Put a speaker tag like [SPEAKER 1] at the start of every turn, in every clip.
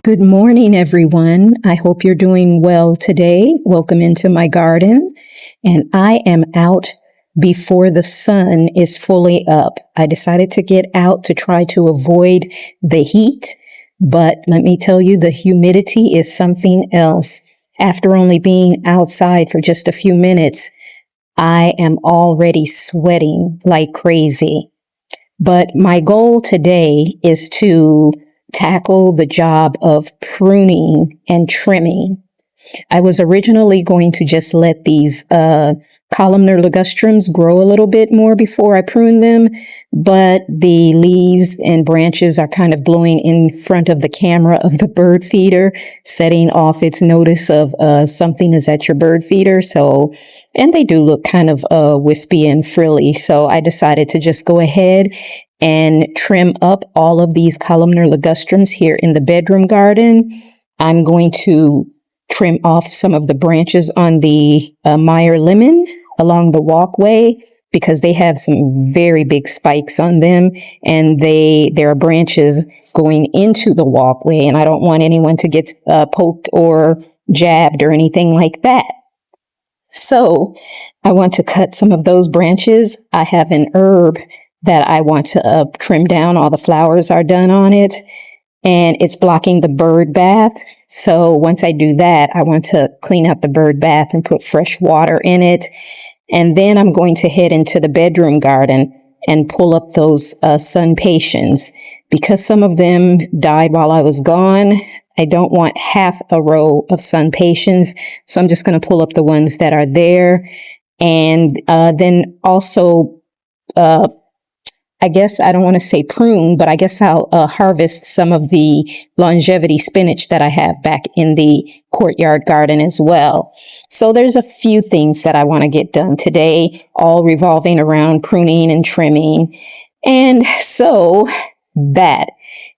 [SPEAKER 1] Good morning, everyone. I hope you're doing well today. Welcome into my garden. And I am out before the sun is fully up. I decided to get out to try to avoid the heat, but let me tell you, the humidity is something else. After only being outside for just a few minutes, I am already sweating like crazy. But my goal today is to tackle the job of pruning and trimming. I was originally going to just let these columnar ligustrums grow a little bit more before I prune them, but the leaves and branches are kind of blowing in front of the camera of the bird feeder, setting off its notice of something is at your bird feeder. So, and they do look kind of wispy and frilly. So I decided to just go ahead and trim up all of these columnar ligustrums here in the bedroom garden. I'm going to trim off some of the branches on the Meyer lemon along the walkway because they have some very big spikes on them, and there are branches going into the walkway, and I don't want anyone to get poked or jabbed or anything like that. So I want to cut some of those branches. I have an herb that I want to trim down. All the flowers are done on it, and it's blocking the bird bath. So once I do that, I want to clean out the bird bath and put fresh water in it. And then I'm going to head into the bedroom garden and pull up those sun patiens. Because some of them died while I was gone, I don't want half a row of sun patiens. So I'm just going to pull up the ones that are there. And then also, I guess I don't want to say prune, but I guess I'll harvest some of the longevity spinach that I have back in the courtyard garden as well. So there's a few things that I want to get done today, all revolving around pruning and trimming. And so that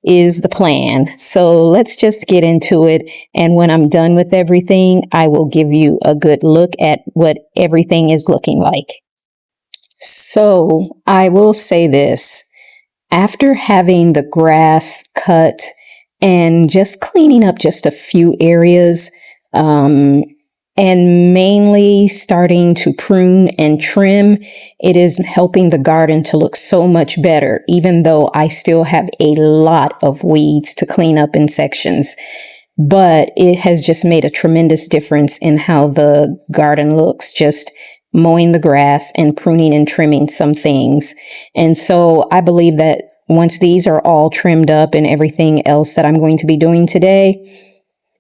[SPEAKER 1] is the plan. So let's just get into it. And when I'm done with everything, I will give you a good look at what everything is looking like. So I will say this, after having the grass cut and just cleaning up just a few areas, and mainly starting to prune and trim, it is helping the garden to look so much better, even though I still have a lot of weeds to clean up in sections. But it has just made a tremendous difference in how the garden looks, just mowing the grass and pruning and trimming some things. And so I believe that once these are all trimmed up and everything else that I'm going to be doing today,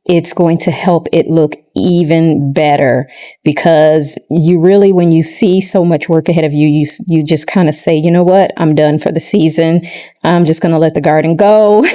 [SPEAKER 1] it's going to help it look even better, because you really, when you see so much work ahead of you, you just kind of say, you know what, I'm done for the season. I'm just going to let the garden go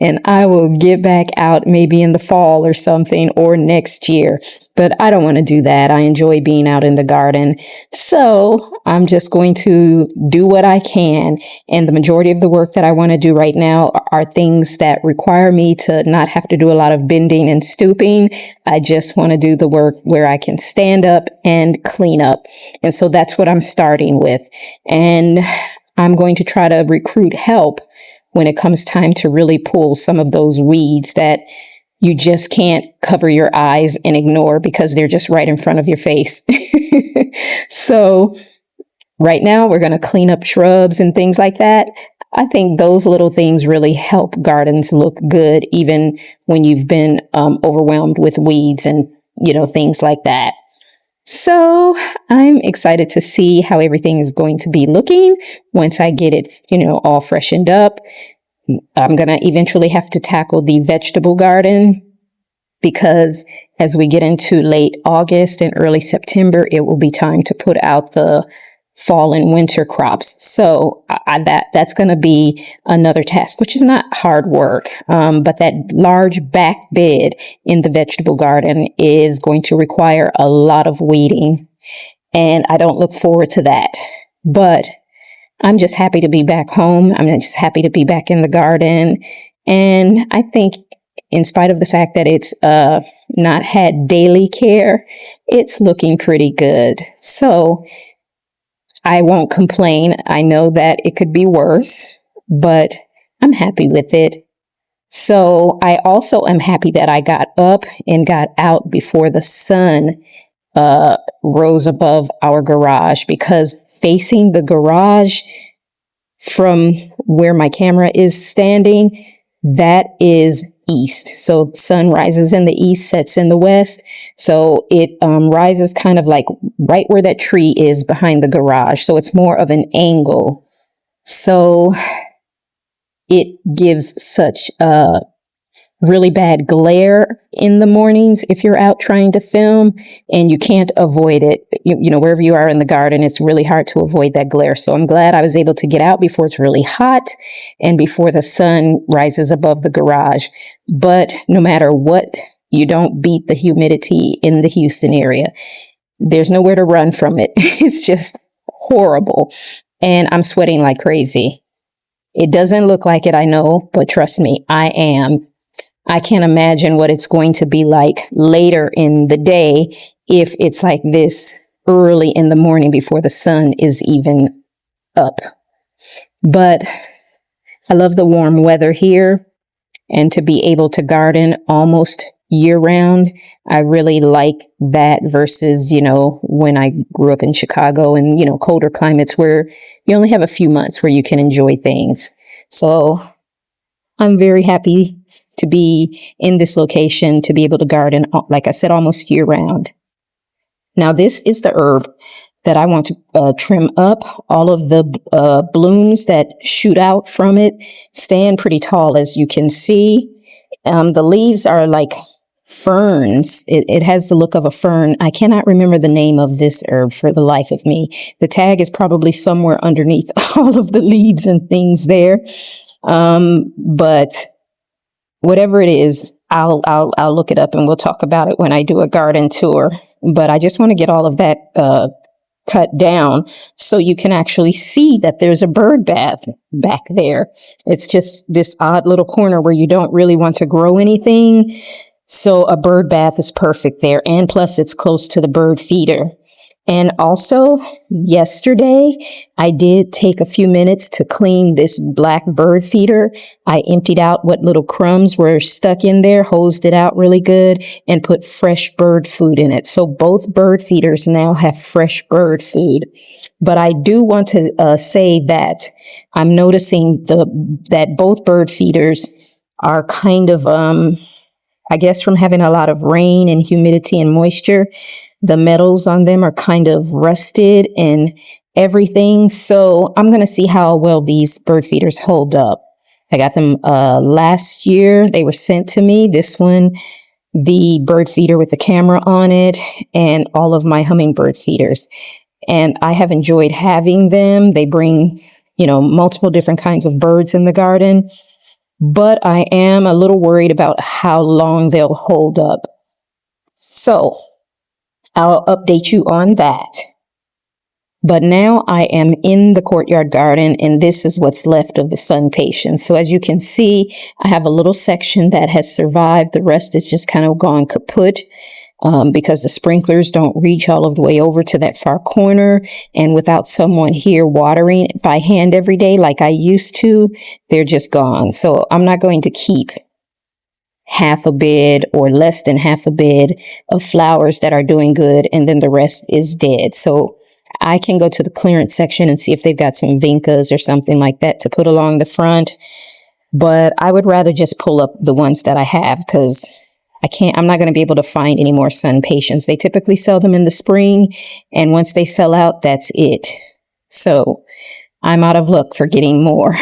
[SPEAKER 1] and I will get back out maybe in the fall or something, or next year. But I don't want to do that. I enjoy being out in the garden. So I'm just going to do what I can. And the majority of the work that I want to do right now are things that require me to not have to do a lot of bending and stooping. I just want to do the work where I can stand up and clean up. And so that's what I'm starting with. And I'm going to try to recruit help when it comes time to really pull some of those weeds that you just can't cover your eyes and ignore because they're just right in front of your face. So right now we're going to clean up shrubs and things like that. I think those little things really help gardens look good, even when you've been overwhelmed with weeds and, things like that. So I'm excited to see how everything is going to be looking once I get it, all freshened up. I'm going to eventually have to tackle the vegetable garden, because as we get into late August and early September, it will be time to put out the fall and winter crops. So that's going to be another task, which is not hard work. But that large back bed in the vegetable garden is going to require a lot of weeding, and I don't look forward to that. But I'm just happy to be back home. I'm just happy to be back in the garden. And I think in spite of the fact that it's not had daily care, it's looking pretty good. So I won't complain. I know that it could be worse, but I'm happy with it. So I also am happy that I got up and got out before the sun rose above our garage, because facing the garage from where my camera is standing, that is east. So sun rises in the east, sets in the west. So it rises kind of like right where that tree is behind the garage. So it's more of an angle. So it gives such a really bad glare in the mornings if you're out trying to film, and you can't avoid it. You know, wherever you are in the garden, it's really hard to avoid that glare. So I'm glad I was able to get out before it's really hot and before the sun rises above the garage. But no matter what, you don't beat the humidity in the Houston area. There's nowhere to run from it. It's just horrible. And I'm sweating like crazy. It doesn't look like it, I know, but trust me, I am. I can't imagine what it's going to be like later in the day if it's like this early in the morning before the sun is even up. But I love the warm weather here, and to be able to garden almost year round, I really like that versus, you know, when I grew up in Chicago and, you know, colder climates where you only have a few months where you can enjoy things. So I'm very happy to be in this location, to be able to garden, like I said, almost year round. Now, this is the herb that I want to trim up. All of the blooms that shoot out from it stand pretty tall, as you can see. The leaves are like ferns. It has the look of a fern. I cannot remember the name of this herb for the life of me. The tag is probably somewhere underneath all of the leaves and things there. But whatever it is, I'll look it up and we'll talk about it when I do a garden tour. But I just want to get all of that cut down so you can actually see that there's a bird bath back there. It's just this odd little corner where you don't really want to grow anything. So a bird bath is perfect there. And plus it's close to the bird feeder. And also, yesterday, I did take a few minutes to clean this black bird feeder. I emptied out what little crumbs were stuck in there, hosed it out really good, and put fresh bird food in it. So both bird feeders now have fresh bird food. But I do want to say that I'm noticing that both bird feeders are kind of, I guess from having a lot of rain and humidity and moisture, the metals on them are kind of rusted and everything. So I'm going to see how well these bird feeders hold up. I got them last year. They were sent to me. This one, the bird feeder with the camera on it, and all of my hummingbird feeders. And I have enjoyed having them. They bring, you know, multiple different kinds of birds in the garden. But I am a little worried about how long they'll hold up. So I'll update you on that. But now I am in the courtyard garden, and this is what's left of the sun patience. So as you can see, I have a little section that has survived. The rest is just kind of gone kaput because the sprinklers don't reach all of the way over to that far corner. And without someone here watering it by hand every day like I used to, they're just gone. So I'm not going to keep half a bed or less than half a bed of flowers that are doing good, and then the rest is dead. So I can go to the clearance section and see if they've got some vincas or something like that to put along the front. But I would rather just pull up the ones that I have, because I'm not going to be able to find any more sun patience. They typically sell them in the spring, and once they sell out, that's it. So I'm out of luck for getting more.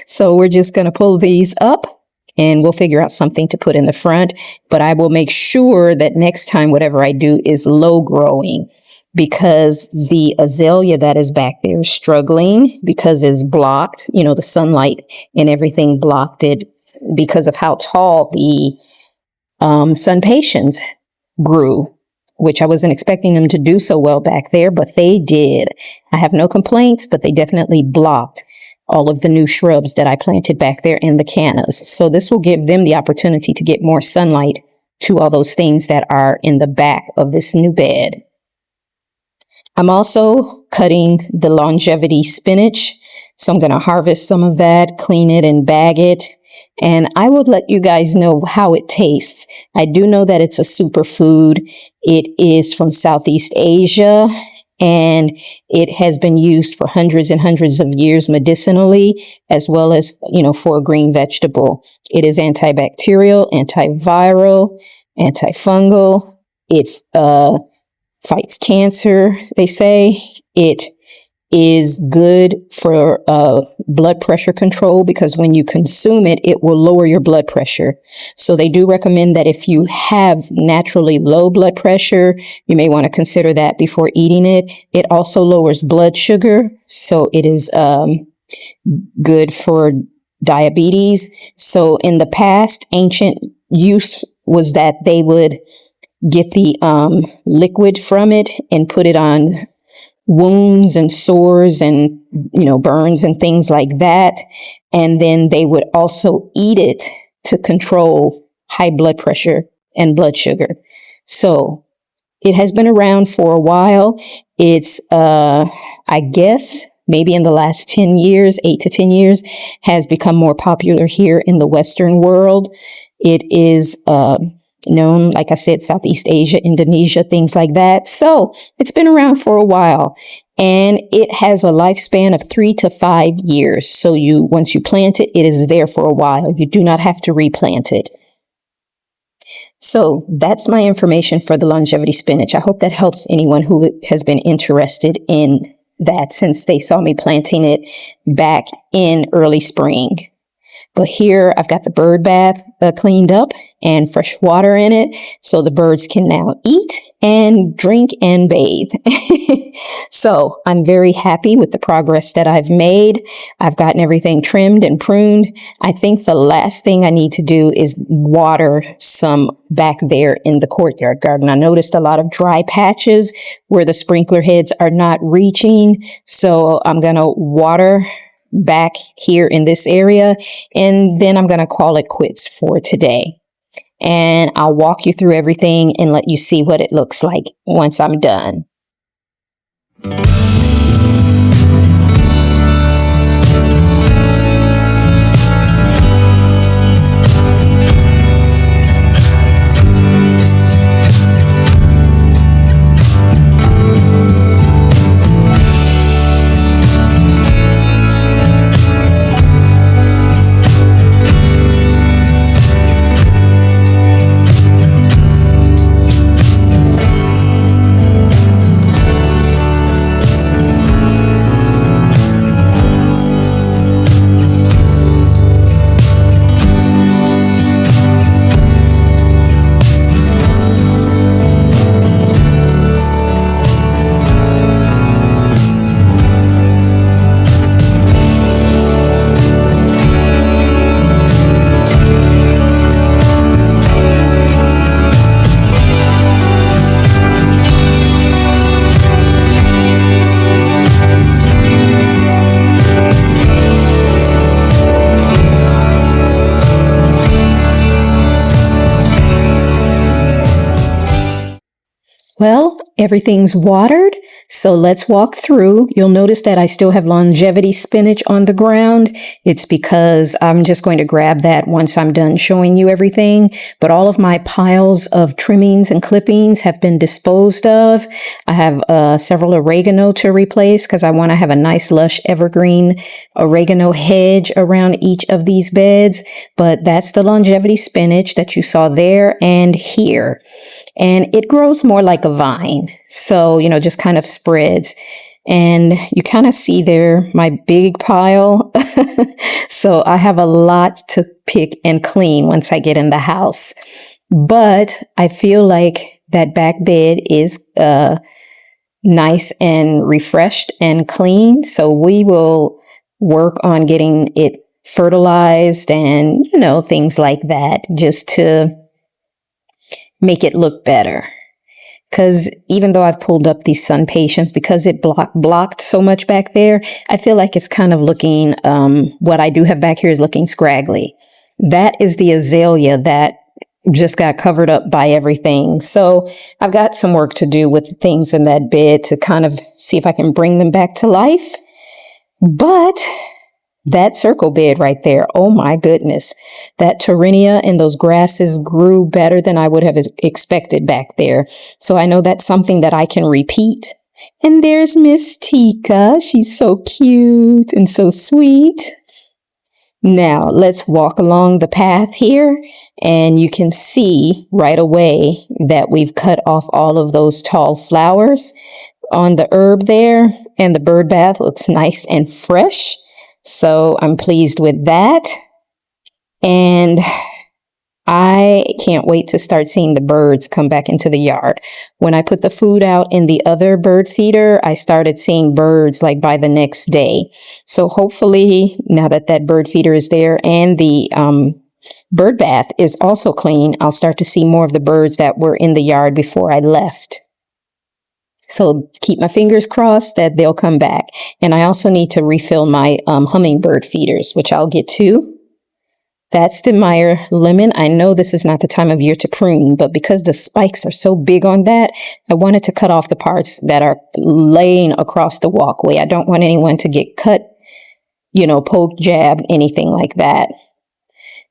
[SPEAKER 1] So we're just going to pull these up, and we'll figure out something to put in the front. But I will make sure that next time, whatever I do is low growing, because the azalea that is back there is struggling because it's blocked. You know, the sunlight and everything blocked it because of how tall the sun patience grew, which I wasn't expecting them to do so well back there, but they did. I have no complaints, but they definitely blocked all of the new shrubs that I planted back there in the cannas. So this will give them the opportunity to get more sunlight to all those things that are in the back of this new bed. I'm also cutting the longevity spinach. So I'm going to harvest some of that, clean it and bag it. And I will let you guys know how it tastes. I do know that it's a superfood. It is from Southeast Asia, and it has been used for hundreds and hundreds of years medicinally, as well as, for a green vegetable. It is antibacterial, antiviral, antifungal. It fights cancer, they say. It is good for blood pressure control, because when you consume it, it will lower your blood pressure. So they do recommend that if you have naturally low blood pressure, you may want to consider that before eating it. It also lowers blood sugar, so it is good for diabetes. So in the past, ancient use was that they would get the liquid from it and put it on wounds and sores and, burns and things like that. And then they would also eat it to control high blood pressure and blood sugar. So it has been around for a while. It's, I guess, maybe in the last 10 years, 8 to 10 years, has become more popular here in the Western world. It is, known, like I said, Southeast Asia, Indonesia, things like that. So it's been around for a while, and it has a lifespan of 3 to 5 years. So once you plant it, it is there for a while. You do not have to replant it. So that's my information for the longevity spinach. I hope that helps anyone who has been interested in that, since they saw me planting it back in early spring. But here I've got the bird bath cleaned up and fresh water in it, so the birds can now eat and drink and bathe. So I'm very happy with the progress that I've made. I've gotten everything trimmed and pruned. I think the last thing I need to do is water some back there in the courtyard garden. I noticed a lot of dry patches where the sprinkler heads are not reaching, so I'm going to water back here in this area, and then I'm going to call it quits for today. And I'll walk you through everything and let you see what it looks like once I'm done. Well, everything's watered, so let's walk through. You'll notice that I still have longevity spinach on the ground. It's because I'm just going to grab that once I'm done showing you everything. But all of my piles of trimmings and clippings have been disposed of. I have several oregano to replace because I want to have a nice lush evergreen oregano hedge around each of these beds. But that's the longevity spinach that you saw there and here. And it grows more like a vine. So, just kind of spreads. And you kind of see there my big pile. So I have a lot to pick and clean once I get in the house. But I feel like that back bed is nice and refreshed and clean. So we will work on getting it fertilized and, things like that, just to make it look better. Because even though I've pulled up these sun patients, because it blocked so much back there, I feel like it's kind of looking, what I do have back here is looking scraggly. That is the azalea that just got covered up by everything. So I've got some work to do with things in that bed to kind of see if I can bring them back to life. But That circle bed right there, oh my goodness. That Torrenia and those grasses grew better than I would have expected back there. So I know that's something that I can repeat. And there's Miss Tika. She's so cute and so sweet. Now let's walk along the path here, and you can see right away that we've cut off all of those tall flowers on the herb there, and the bird bath looks nice and fresh. So I'm pleased with that. And I can't wait to start seeing the birds come back into the yard. When I put the food out in the other bird feeder, I started seeing birds like by the next day. So hopefully now that that bird feeder is there and the bird bath is also clean, I'll start to see more of the birds that were in the yard before I left. So keep my fingers crossed that they'll come back. And I also need to refill my hummingbird feeders, which I'll get to. That's the Meyer lemon. I know this is not the time of year to prune, but because the spikes are so big on that, I wanted to cut off the parts that are laying across the walkway. I don't want anyone to get cut, poke, jabbed, anything like that.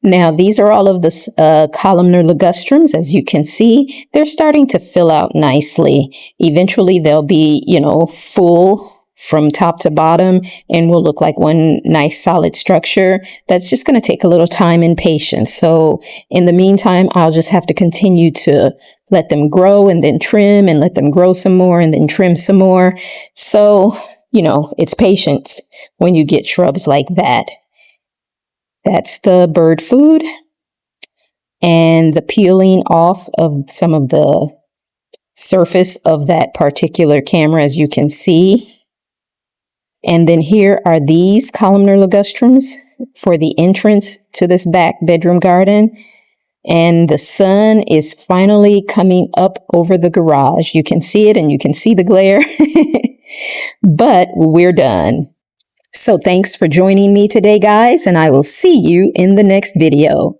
[SPEAKER 1] Now, these are all of the columnar ligustrums. As you can see, they're starting to fill out nicely. Eventually, they'll be, full from top to bottom and will look like one nice solid structure. That's just going to take a little time and patience. So in the meantime, I'll just have to continue to let them grow and then trim and let them grow some more and then trim some more. So, it's patience when you get shrubs like that. That's the bird food and the peeling off of some of the surface of that particular camera, as you can see. And then here are these columnar ligustrums for the entrance to this back bedroom garden. And the sun is finally coming up over the garage. You can see it and you can see the glare, but we're done. So thanks for joining me today, guys, and I will see you in the next video.